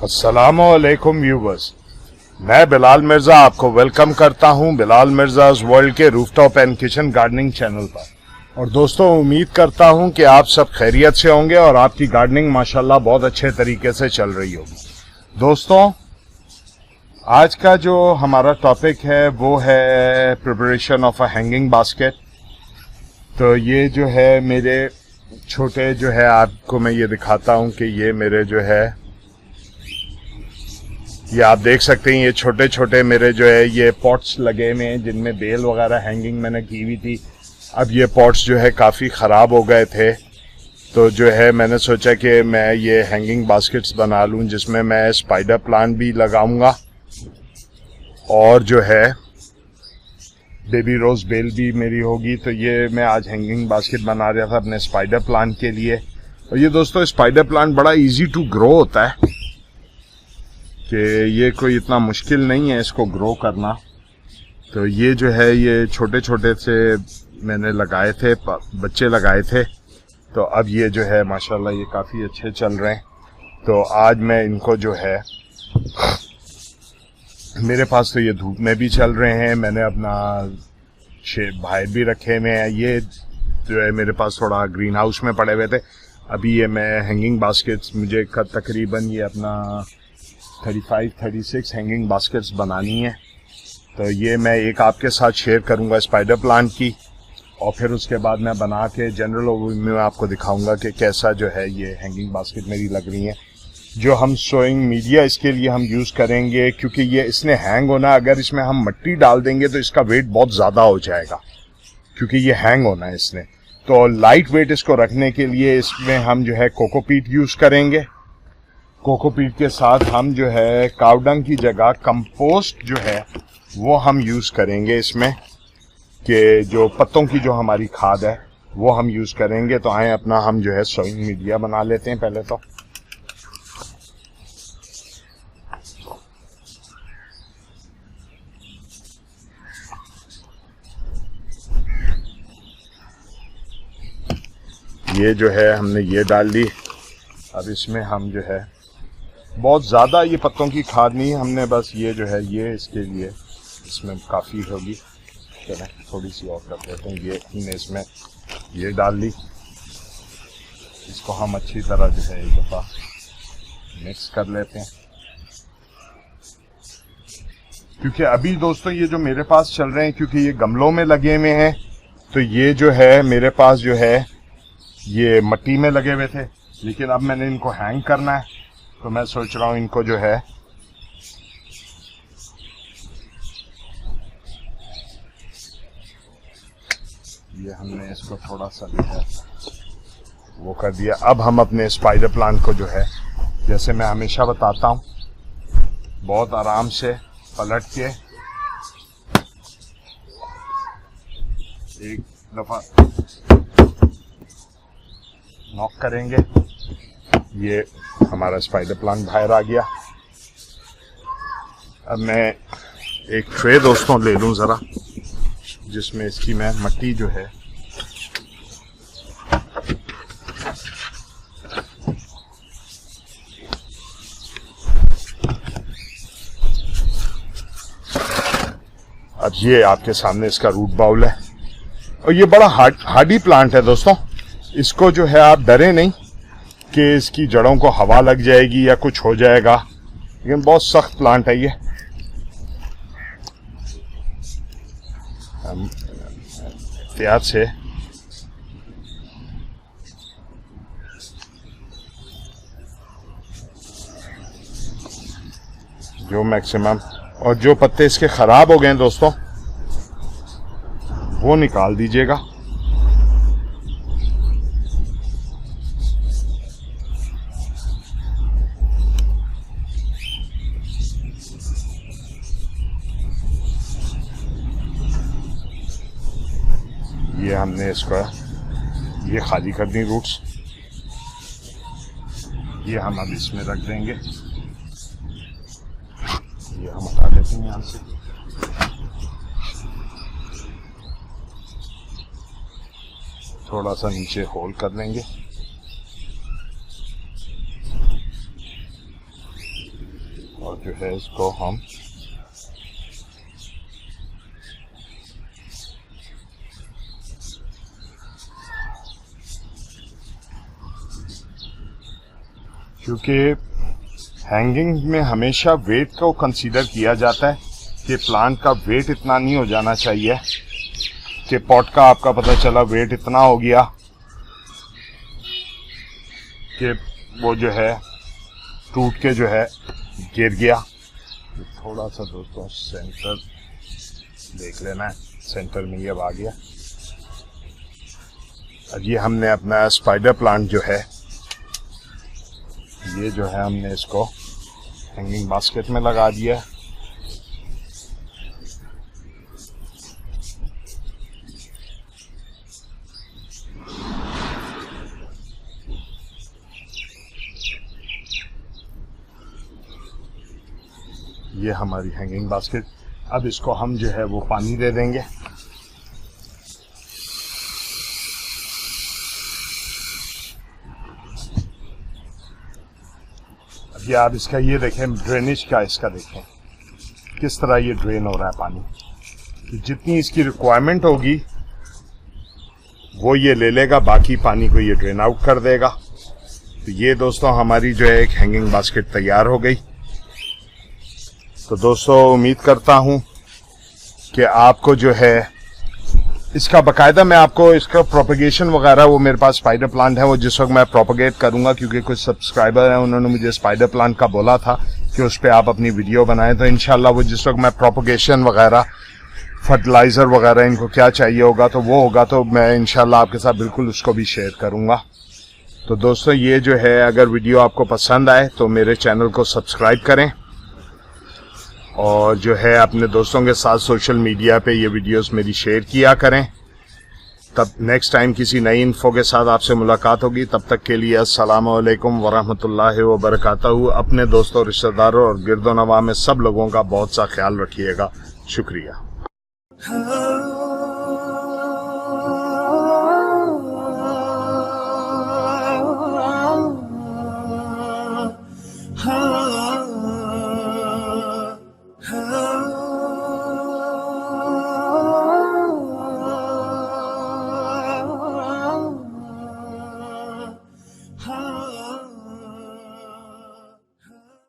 अस्सलामुअलैकुम व्यूवर्स, मैं बिलाल मिर्ज़ा आपको वेलकम करता हूं बिलाल मिर्ज़ाज़ वर्ल्ड के rooftop and kitchen gardening channel पर। और दोस्तों, उम्मीद करता हूं कि आप सब खैरियत से होंगे और आपकी गार्डनिंग माशाल्लाह बहुत अच्छे तरीके से चल रही होगी। दोस्तों, आज का जो हमारा टॉपिक है वो है preparation of a hanging basket. तो ये जो है मेरे छोटे जो है, आपको मैं ये दिखाता हूं कि ये मेरे जो है, ये आप देख सकते हैं, ये छोटे छोटे मेरे जो है ये पॉट्स लगे हुए हैं जिनमें बेल वगैरह हैंगिंग मैंने की हुई थी। अब ये पॉट्स जो है काफ़ी ख़राब हो गए थे, तो जो है मैंने सोचा कि मैं ये हैंगिंग बास्केट्स बना लूं जिसमें मैं स्पाइडर प्लांट भी लगाऊंगा और जो है बेबी रोज़ बेल भी मेरी होगी। तो ये मैं आज हैंगिंग बास्केट बना रहा था अपने स्पाइडर प्लांट के लिए। और ये दोस्तों, स्पाइडर प्लांट बड़ा इजी टू ग्रो होता है कि ये कोई इतना मुश्किल नहीं है इसको ग्रो करना। तो ये जो है ये छोटे छोटे से मैंने लगाए थे, बच्चे लगाए थे। तो अब ये जो है माशाल्लाह ये काफ़ी अच्छे चल रहे हैं। तो आज मैं इनको जो है, मेरे पास तो ये धूप में भी चल रहे हैं, मैंने अपना बाहर भी रखे हुए हैं। ये जो है मेरे पास थोड़ा ग्रीन हाउस में पड़े हुए थे। अभी ये मैं हैंगिंग बास्केट्स, मुझे तकरीबन ये अपना 35-36 हैंगिंग बास्केट्स बनानी है। तो ये मैं एक आपके साथ शेयर करूंगा स्पाइडर प्लांट की, और फिर उसके बाद मैं बना के जनरल ओवरव्यू में आपको दिखाऊंगा कि कैसा जो है ये हैंगिंग बास्केट मेरी लग रही है। जो हम सोइंग मीडिया इसके लिए हम यूज़ करेंगे, क्योंकि ये इसने हैंग होना, अगर इसमें हम मिट्टी डाल देंगे तो इसका वेट बहुत ज़्यादा हो जाएगा, क्योंकि ये हैंग होना है इसने। तो लाइट वेट इसको रखने के लिए इसमें हम जो है कोकोपीट यूज़ करेंगे। कोकोपीट के साथ हम जो है कावडंग की जगह कंपोस्ट जो है वो हम यूज़ करेंगे इसमें, कि जो पत्तों की जो हमारी खाद है वो हम यूज़ करेंगे। तो आए अपना हम जो है सोइंग मीडिया बना लेते हैं पहले। तो ये जो है हमने ये डाल ली। अब इसमें हम जो है बहुत ज़्यादा ये पत्तों की खाद नहीं, हमने बस ये जो है ये इसके लिए इसमें काफ़ी होगी। चलें थोड़ी सी और कर देते हैं। ये हमने इसमें ये डाल ली। इसको हम अच्छी तरह जो है एक दफ़ा मिक्स कर लेते हैं, क्योंकि अभी दोस्तों ये जो मेरे पास चल रहे हैं, क्योंकि ये गमलों में लगे हुए हैं, तो ये जो है मेरे पास जो है ये मिट्टी में लगे हुए थे, लेकिन अब मैंने इनको हैंग करना है। तो मैं सोच रहा हूँ इनको जो है ये हमने इसको थोड़ा सा जो है वो कर दिया। अब हम अपने स्पाइडर प्लांट को जो है, जैसे मैं हमेशा बताता हूँ, बहुत आराम से पलट के एक दफ़ा नॉक करेंगे। ये हमारा स्पाइडर प्लांट बाहर आ गया। अब मैं एक ट्रे दोस्तों ले लूं ज़रा, जिसमें इसकी मैं मिट्टी जो है अब ये आपके सामने इसका रूट बाउल है। और ये बड़ा हार्डी प्लांट है दोस्तों। इसको जो है आप डरे नहीं कि इसकी जड़ों को हवा लग जाएगी या कुछ हो जाएगा, लेकिन बहुत सख्त प्लांट है ये। हम एहतियात से जो मैक्सिमम और जो पत्ते इसके खराब हो गए हैं दोस्तों, वो निकाल दीजिएगा। ये हमने इसका ये खाली कर दी रूट्स, ये हम अब इसमें रख देंगे। ये हम हटा देते हैं यहाँ से। थोड़ा सा नीचे होल कर देंगे। और जो है इसको हम क्योंकि हैंगिंग में हमेशा वेट को कंसीडर किया जाता है कि प्लांट का वेट इतना नहीं हो जाना चाहिए कि पॉट का आपका पता चला वेट इतना हो गया कि वो जो है टूट के जो है गिर गया। थोड़ा सा दोस्तों सेंटर देख लेना है, सेंटर में ये अब आ गया। अब ये हमने अपना स्पाइडर प्लांट जो है, ये जो है हमने इसको हैंगिंग बास्केट में लगा दिया है। ये हमारी हैंगिंग बास्केट। अब इसको हम जो है वो पानी दे देंगे। अब ये आप इसका ये देखें, ड्रेनेज का इसका देखें किस तरह ये ड्रेन हो रहा है पानी। तो जितनी इसकी रिक्वायरमेंट होगी वो ये ले लेगा, बाकी पानी को ये ड्रेन आउट कर देगा। तो ये दोस्तों हमारी जो है एक हैंगिंग बास्केट तैयार हो गई। तो दोस्तों उम्मीद करता हूं कि आपको जो है इसका बाकायदा मैं आपको इसका प्रोपगेशन वगैरह, वो मेरे पास स्पाइडर प्लांट है, वो जिस वक्त मैं प्रोपगेट करूंगा, क्योंकि कुछ सब्सक्राइबर हैं उन्होंने मुझे स्पाइडर प्लांट का बोला था कि उस पर आप अपनी वीडियो बनाएं। तो इंशाल्लाह वो जिस वक्त मैं प्रोपगेशन वगैरह, फर्टिलाइजर वगैरह इनको क्या चाहिए होगा तो वो होगा, तो मैं इंशाल्लाह आपके साथ बिल्कुल उसको भी शेयर करूंगा। तो दोस्तों ये जो है, अगर वीडियो आपको पसंद आए तो मेरे चैनल को सब्सक्राइब करें और जो है अपने दोस्तों के साथ सोशल मीडिया पे ये वीडियोस मेरी शेयर किया करें। तब नेक्स्ट टाइम किसी नई इन्फो के साथ आपसे मुलाकात होगी। तब तक के लिए अस्सलामु अलैकुम वरहमतुल्लाहि वबरकातहू। अपने दोस्तों, रिश्तेदारों और गिरदो नवा में सब लोगों का बहुत सा ख्याल रखिएगा। शुक्रिया।